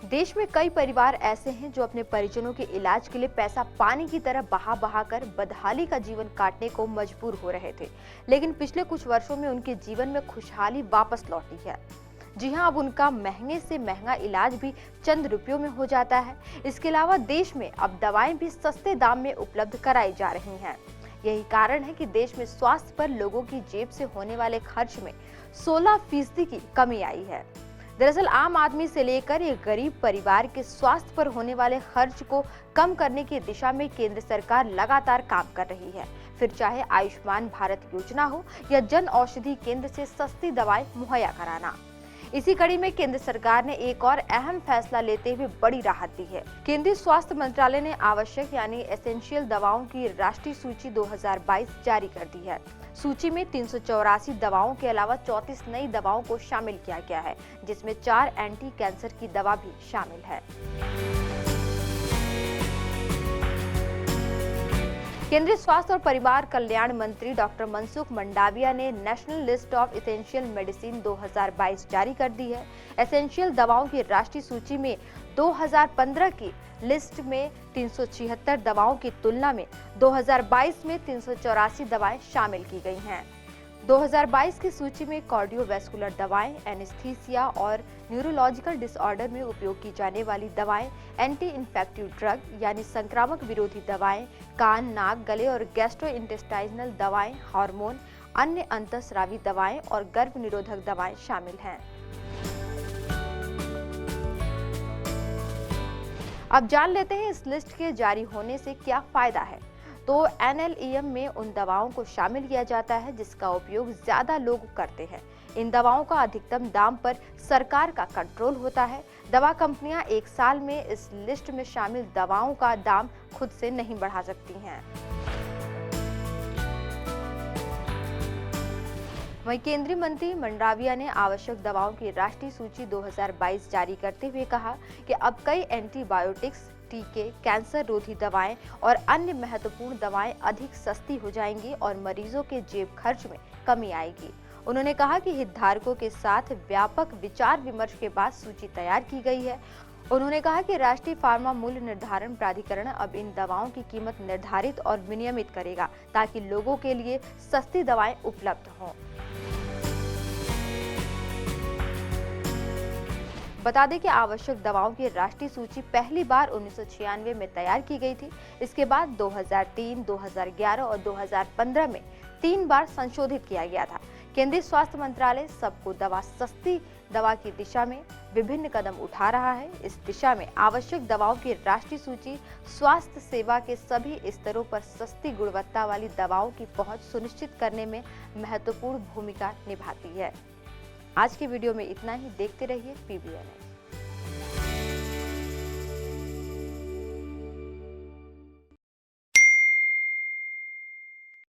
देश में कई परिवार ऐसे हैं जो अपने परिजनों के इलाज के लिए पैसा पानी की तरह बहा बहा कर बदहाली का जीवन काटने को मजबूर हो रहे थे, लेकिन पिछले कुछ वर्षों में उनके जीवन में खुशहाली वापस लौटी है। जी हां, अब उनका महंगे से महंगा इलाज भी चंद रुपयों में हो जाता है। इसके अलावा देश में अब दवाएं भी सस्ते दाम में उपलब्ध कराई जा रही हैं। यही कारण है कि देश में स्वास्थ्य पर लोगों की जेब से होने वाले खर्च में 16% की कमी आई है। दरअसल आम आदमी से लेकर एक गरीब परिवार के स्वास्थ्य पर होने वाले खर्च को कम करने की दिशा में केंद्र सरकार लगातार काम कर रही है। फिर चाहे आयुष्मान भारत योजना हो या जन औषधि केंद्र से सस्ती दवाएं मुहैया कराना। इसी कड़ी में केंद्र सरकार ने एक और अहम फैसला लेते हुए बड़ी राहत दी है। केंद्रीय स्वास्थ्य मंत्रालय ने आवश्यक यानी एसेंशियल दवाओं की राष्ट्रीय सूची 2022 जारी कर दी है। सूची में 384 दवाओं के अलावा 34 नई दवाओं को शामिल किया गया है, जिसमें 4 एंटी कैंसर की दवा भी शामिल है। केंद्रीय स्वास्थ्य और परिवार कल्याण मंत्री डॉक्टर मनसुख मंडाविया ने national list of essential medicine 2022 जारी कर दी है। एसेंशियल दवाओं की राष्ट्रीय सूची में 2015 की लिस्ट में 376 दवाओं की तुलना में 2022 में 384 दवाएं शामिल की गई हैं। 2022 की सूची में कार्डियोवैस्कुलर दवाएं, एनेस्थीसिया और न्यूरोलॉजिकल डिसऑर्डर में उपयोग की जाने वाली दवाएं, एंटी इन्फेक्टिव ड्रग यानी संक्रामक विरोधी दवाएं, कान, नाक, गले और गैस्ट्रोइंटेस्टाइनल दवाएं, हार्मोन, अन्य अंतःस्रावी दवाएं और गर्भ निरोधक दवाएं शामिल हैं। अब जान लेते हैं इस लिस्ट के जारी होने से क्या फायदा है। तो NLEM में उन दवाओं को शामिल किया जाता है जिसका उपयोग ज्यादा लोग करते हैं। इन दवाओं का अधिकतम दाम पर सरकार का कंट्रोल होता है। दवा कंपनियां एक साल में इस लिस्ट में शामिल दवाओं का दाम खुद से नहीं बढ़ा सकती हैं। वहीं केंद्रीय मंत्री मंडाविया ने आवश्यक दवाओं की राष्ट्रीय सूची 2022 जारी करते हुए कहा कि अब कई एंटीबायोटिक्स, टीके, कैंसर रोधी दवाएं और अन्य महत्वपूर्ण दवाएं अधिक सस्ती हो जाएंगी और मरीजों के जेब खर्च में कमी आएगी। उन्होंने कहा कि हितधारकों के साथ व्यापक विचार विमर्श के बाद सूची तैयार की गई है। उन्होंने कहा कि राष्ट्रीय फार्मा मूल्य निर्धारण प्राधिकरण अब इन दवाओं की कीमत निर्धारित और विनियमित करेगा ताकि लोगों के लिए सस्ती दवाएं उपलब्ध हों। बता दें कि आवश्यक दवाओं की राष्ट्रीय सूची पहली बार 1996 में तैयार की गई थी। इसके बाद 2003, 2011 और 2015 में 3 बार संशोधित किया गया था। केंद्रीय स्वास्थ्य मंत्रालय सबको सस्ती दवा की दिशा में विभिन्न कदम उठा रहा है। इस दिशा में आवश्यक दवाओं की राष्ट्रीय सूची स्वास्थ्य सेवा के सभी स्तरों पर सस्ती गुणवत्ता वाली दवाओं की पहुंच सुनिश्चित करने में महत्वपूर्ण भूमिका निभाती है। आज की वीडियो में इतना ही। देखते रहिए PBNN।